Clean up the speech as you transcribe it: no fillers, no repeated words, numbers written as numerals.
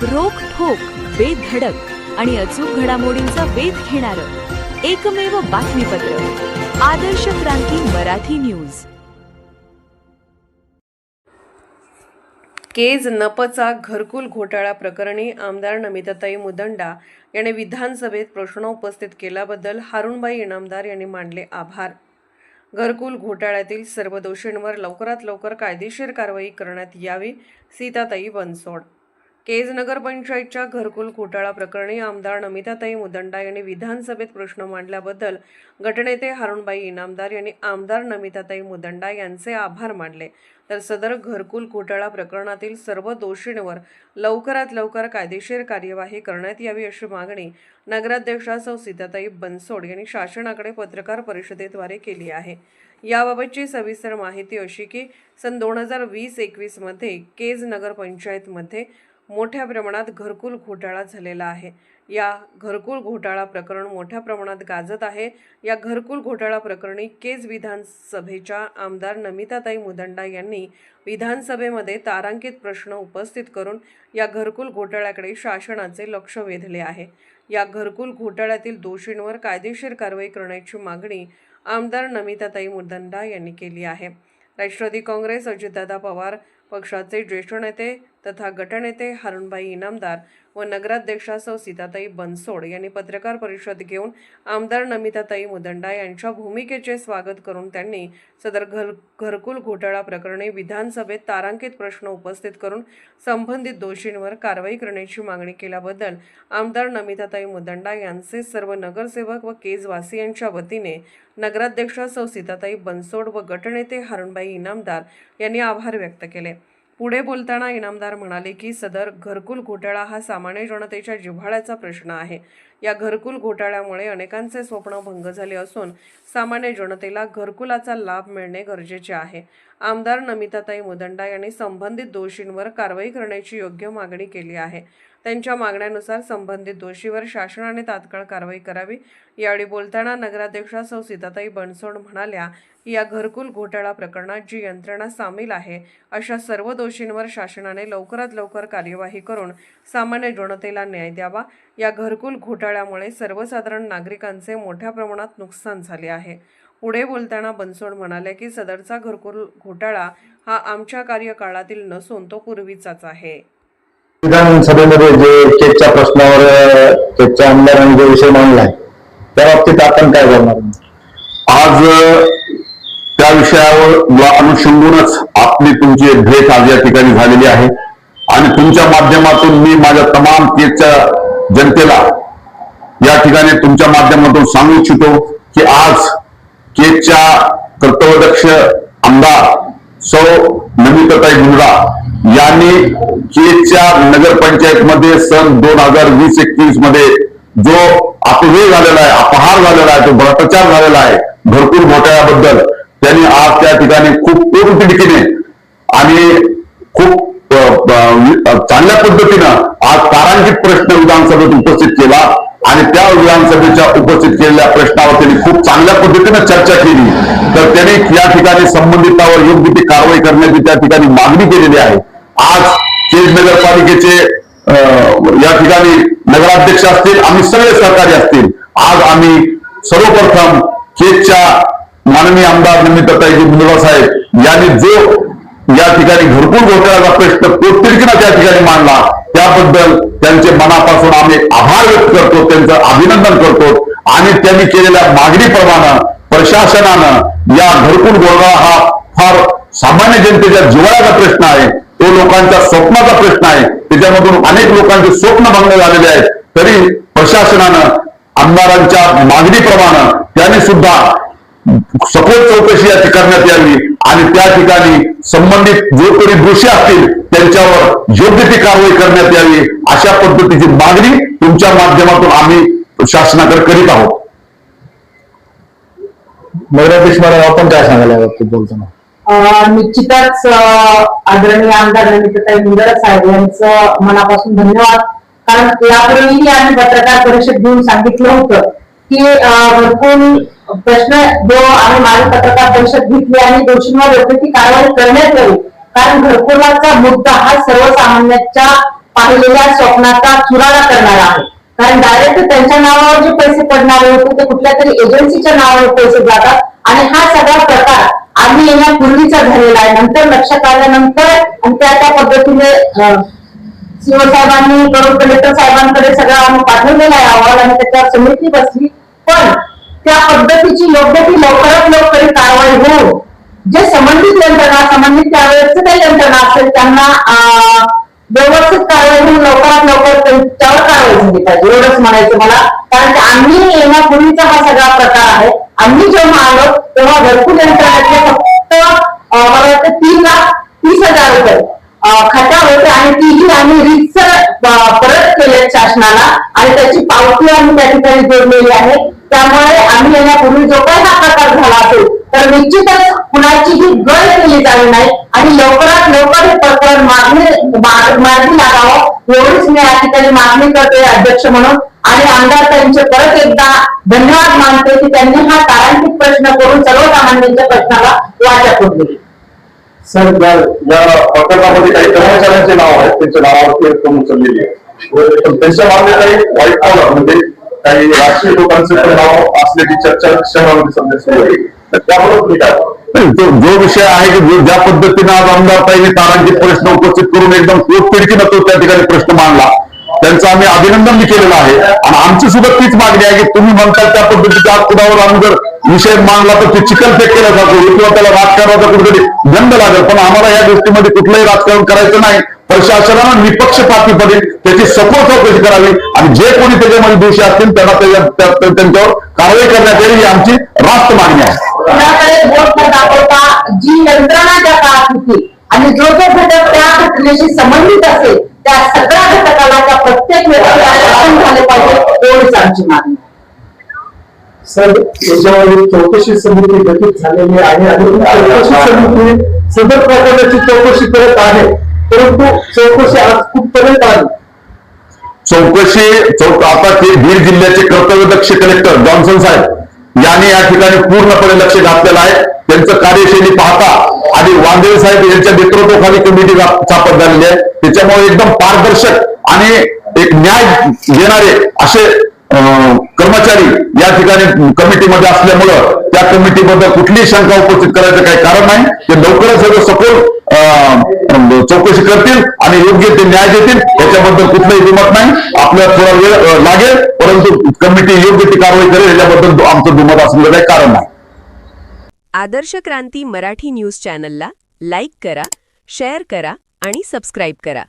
रोख ठोक बेधडक आणि अचूक घडामोडींचा वेध घेणारं एकमेव बातमीपत्र आदर्श क्रांती मराठी न्यूज। केज नपचा घरकुल घोटाळा प्रकरणी आमदार नमिताताई मुदंडा यांनी विधानसभेत प्रश्न उपस्थित केल्याबद्दल हारुणबाई इनामदार यांनी मानले आभार। घरकुल घोटाळ्यातील सर्व दोषींवर लवकरात लवकर कायदेशीर कारवाई करण्यात यावी। सीताताई बनसोड। केज नगरपंचायतच्या घरकुल घोटाळा प्रकरणी आमदार नमिताताई मुदंडा यांनी विधानसभेत प्रश्न मांडल्याबद्दल गटनेते हारुणबाई इनामदार यांनी आमदार नमिताताई मुदंडा यांचे आभार मानले। तर सदर घरकुल घोटाळा प्रकरणातील सर्व दोषींवर लवकरात लवकर कायदेशीर कार्यवाही करण्यात यावी अशी मागणी नगराध्यक्षा सौ सीताताई बनसोड यांनी शासनाकडे पत्रकार परिषदेद्वारे केली आहे। याबाबतची सविस्तर माहिती अशी की सन 2020-21 मध्ये केज नगरपंचायतमध्ये मोठ्या प्रमाणात घरकुल घोटाळा झालेला आहे। या घरकुल घोटाळा प्रकरण मोठ्या प्रमाणात गाजत आहे। या घरकुल घोटाळा प्रकरणी केज विधानसभेच्या आमदार नमिताताई मुदंडा यांनी विधानसभेमध्ये तारांकित प्रश्न उपस्थित करून या घरकुल घोटाळ्याकडे शासनाचे लक्ष वेधले आहे। या घरकुल घोटाळ्यातील दोषींवर कायदेशीर कारवाई करण्याची मागणी आमदार नमिताताई मुदंडा यांनी केली आहे। राष्ट्रवादी काँग्रेस अजितदादा पवार पक्षाचे ज्येष्ठ नेते तथा गटनेते हारुणबाई इनामदार व नगराध्यक्षा सौ सीताताई बनसोड यांनी पत्रकार परिषद घेऊन आमदार नमिताताई मुदंडा यांच्या भूमिकेचे स्वागत करून त्यांनी सदर घरकुल घोटाळा प्रकरणी विधानसभेत तारांकित प्रश्न उपस्थित करून संबंधित दोषींवर कारवाई करण्याची मागणी केल्याबद्दल आमदार नमिताताई मुदंडा यांचे सर्व नगरसेवक व केजवासियांच्या वतीने नगराध्यक्षा सौ सीताताई बनसोड व गटनेते हारुणबाई इनामदार यांनी आभार व्यक्त केले। पुढे बोलताना इनामदार म्हणाले की सदर घरकुल घोटाळा हा सामान्य जनतेच्या जिव्हाळ्याचा प्रश्न आहे। या घरकुल घोटाळ्यामुळे अनेकांचे स्वप्न भंग झाले असून सामान्य जनतेला घरकुलाचा लाभ मिळणे गरजेचे आहे। आमदार नमिताताई मुदंडा यांनी संबंधित दोषींवर कारवाई करण्याची योग्य मागणी केली आहे। त्यांच्या मागण्यानुसार संबंधित दोषीवर शासनाने तात्काळ कारवाई करावी। यावेळी बोलताना नगराध्यक्षा सौ सीताताई बनसोड म्हणाल्या की या घरकुल घोटाळा प्रकरणात जी यंत्रणा सामील आहे अशा सर्व दोषींवर शासनाने लवकरात लवकर कार्यवाही करून सामान्य जनतेला न्याय द्यावा। या घरकुल घोटाळ्यामुळे सर्वसाधारण नागरिकांचे मोठ्या प्रमाणात नुकसान झाले आहे। पुढे बोलताना बनसोड म्हणाले की सदरचा घरकुल घोटाळा हा आमच्या कार्यकाळातील नसून तो पूर्वीचाच आहे। विधानसभेमध्ये जे केजच्या प्रश्नावर केजच्या आमदारांनी जो विषय मांडलाय त्या बाबतीत आपण काय करणार? आज त्या विषयावर अनुषंगूनच आपली तुमची भेट आज या ठिकाणी झालेली आहे आणि तुमच्या माध्यमातून मी माझ्या तमाम केजच्या जनतेला या ठिकाणी तुमच्या माध्यमातून सांगू इच्छितो की आज केजच्या कर्तव्यदक्ष आमदार सौ नमिताताई मुंडा यांनी केजच्या नगरपंचायतमध्ये सन 2020-21 मध्ये जो अपव्यय झालेला आहे, अपहार झालेला आहे, जो भ्रष्टाचार झालेला आहे घरकुल घोटाळ्याबद्दल त्यांनी आज त्या ठिकाणी खूप पोटतिडकीने आणि खूप चांगल्या पद्धतीनं आज तारांकित प्रश्न विधानसभेत उपस्थित केला आणि त्या विधानसभेच्या उपस्थित केलेल्या प्रश्नावर त्यांनी खूप चांगल्या पद्धतीनं चर्चा केली। तर त्यांनी या ठिकाणी संबंधितांवर योग्य ती कारवाई करण्याची त्या ठिकाणी मागणी केलेली आहे। आज केज नगरपालिकेचे या ठिकाणी नगराध्यक्ष असतील, आम्ही सगळे सहकारी असतील, आज आम्ही सर्वप्रथम केजच्या माननीय आमदार नमिताताई मुंडा साहेब यांनी जो या ठिकाणी घरकुल घोटाळ्याचा प्रश्न पोटतिडकीनं त्या ठिकाणी मांडला त्याबद्दल त्यांचे मनापासून आम्ही आभार व्यक्त करतो, त्यांचं अभिनंदन करतो आणि त्यांनी केलेल्या मागणीप्रमाणे प्रशासनानं या घरकुल घोटाळा हा फार सामान्य जनतेच्या जिव्हाळ्याचा प्रश्न आहे, तो लोकांच्या स्वप्नाचा प्रश्न आहे, त्याच्यामधून अनेक लोकांचे स्वप्न भंग झालेले आहेत। तरी प्रशासनानं आमदारांच्या मागणीप्रमाणे त्यांनी सुद्धा सखोल चौकशी याची करण्यात यावी आणि त्या ठिकाणी संबंधित जो कोणी दोषी असतील त्यांच्यावर योग्य ती कारवाई करण्यात यावी अशा पद्धतीची मागणी तुमच्या माध्यमातून आम्ही शासनाकडे करीत आहोत। नगराध्यक्ष मॅडम आपण काय सांगायला या बाबतीत बोलताना? निश्चितच आदरणीय आमदार नमिताताई मुंडा साहेब यांचं मनापासून धन्यवाद। कारण यापूर्वीही आम्ही पत्रकार परिषद घेऊन सांगितलं होतं की घरकुल प्रश्न जो आम्ही मागे पत्रकार परिषद घेतली आणि दोषींवर योग्य ती कारवाई करण्यात यावी। कारण घरकुलाचा मुद्दा हा सर्वसामान्यांच्या पाहिलेल्या स्वप्नाचा चुराडा करणारा आहे. कारण डायरेक्ट त्यांच्या नावावर जे पैसे पडणारे होते ते कुठल्या तरी एजन्सीच्या नावावर पैसे जातात आणि हा सगळा प्रकार आम्ही येण्यापूर्वीचा झालेला आहे. नंतर लक्षात आल्यानंतर आणि त्या पद्धतीने सीओ साहेबांनी कलेक्टर साहेबांकडे सगळं आम्ही पाठवलेला आहे अहवाल आणि त्याच्यावर समिती बसली. पण त्या पद्धतीची योग्य ती लवकरात लवकर कारवाई होऊन जे संबंधित यंत्रणा संबंधित त्यावेळेस काही यंत्रणा असेल त्यांना व्यवस्थित कारवाई होऊन लवकरात लवकर त्यावर कारवाई झाली पाहिजे एवढंच म्हणायचं मला. कारण आम्ही येण्यापूर्वीचा हा सगळा प्रकार आहे. आम्ही जेव्हा आलो तेव्हा घरकुल यंत्रणातले फक्त मला वाटतं 3,30,000 रुपये खात्यावर होते आणि तीही आम्ही रीतसर परत केले शासनाला आणि त्याची पावती आम्ही त्या ठिकाणी जोडलेली आहे. त्यामुळे आम्ही येण्यापूर्वी जो काही हा प्रकार झाला असेल तर निश्चितच कुणाचीही गळ केली जावी नाही आणि लवकरात लवकर हे प्रकरण मार्गी लागावं एवढीच मी या ठिकाणी मागणी करते अध्यक्ष म्हणून. आणि आमदार त्यांचे परत एकदा धन्यवाद मानते की त्यांनी हा तारांकित प्रश्न करून सर्वसामान्यांच्या प्रश्नाला वाचा फोडली. सर या प्रकरणामध्ये काही कर्मचाऱ्यांचे नाव आहेत, त्यांच्या नावावरती रक्कम उचललेली आहे. पण त्यांच्या मागे काही वाईट कॉलर म्हणजे काही राजकीय लोकांचे पण नाव असल्याची चर्चा शहरामध्ये सध्या सुरू आहे. तर त्याबरोबर तुम्ही काय जो विषय आहे की ज्या पद्धतीने आज आमदार ताईने तारांकित प्रश्न उपस्थित करून एकदम पोटतिडकीनं तो त्या ठिकाणी प्रश्न मांडला त्यांचं आम्ही अभिनंदन केलेलं आहे. आणि आमची सुद्धा तीच मागणी आहे की तुम्ही म्हणताल त्या पद्धतीच्या पुढावर आम्ही जर विषय मांडला तर ते चिकलफेक केला जातो किंवा त्याला राजकारणाचा कुठेतरी गंध लागेल. पण आम्हाला या गोष्टीमध्ये कुठलंही राजकारण करायचं नाही. प्रशासनानं निपक्षपातीपणे त्याची सखोल चौकशी करावी आणि जे कोणी त्याच्यामध्ये दोषी असतील त्यांना त्यांच्यावर कारवाई करण्यात येईल ही आमची रास्त मागणी आहे. कोणाकडे बोट न दाखवता जी यंत्रणा त्या काळात होती आणि जो घटक त्या घटनेशी संबंधित असेल त्या सगळ्या घटकाला त्या प्रत्येक व्यक्तीला शासन झाले पाहिजे एवढीच आमची मागणी. सर याच्यामध्ये चौकशी समिती गठीत झालेली आहे आणि चौकशी समिती सदर प्रकारची चौकशी करत आहे. परंतु चौकशी आज कुठपर्यंत आली? आता ते बीड जिल्ह्याचे कर्तव्यदक्ष कलेक्टर जॉन्सन साहेब यांनी या ठिकाणी पूर्णपणे लक्ष घातलेलं आहे. त्यांचं कार्यशैली पाहता आणि वांदेल साहेब यांच्या नेतृत्वाखाली कमिटी स्थापन झालेली आहे. त्याच्यामुळे एकदम पारदर्शक आणि एक न्याय देणारे असे कर्मचारी या ठिकाणी कमिटीमध्ये असल्यामुळं त्या कमिटीबद्दल कुठलीही शंका उपस्थित करायचं काही कारण नाही. ते लवकरच सगळं सखोल चौकशी करतील आणि योग्य ते न्याय देतील याच्याबद्दल कुठलंही दुमत नाही. आपल्याला थोडा वेळ लागेल परंतु कमिटी योग्य ती कारवाई करेल याच्याबद्दल आमचं दुमत असलेलं काही कारण नाही. आदर्श क्रांती मराठी न्यूज चॅनलला लाईक करा, शेअर करा आणि सबस्क्राईब करा.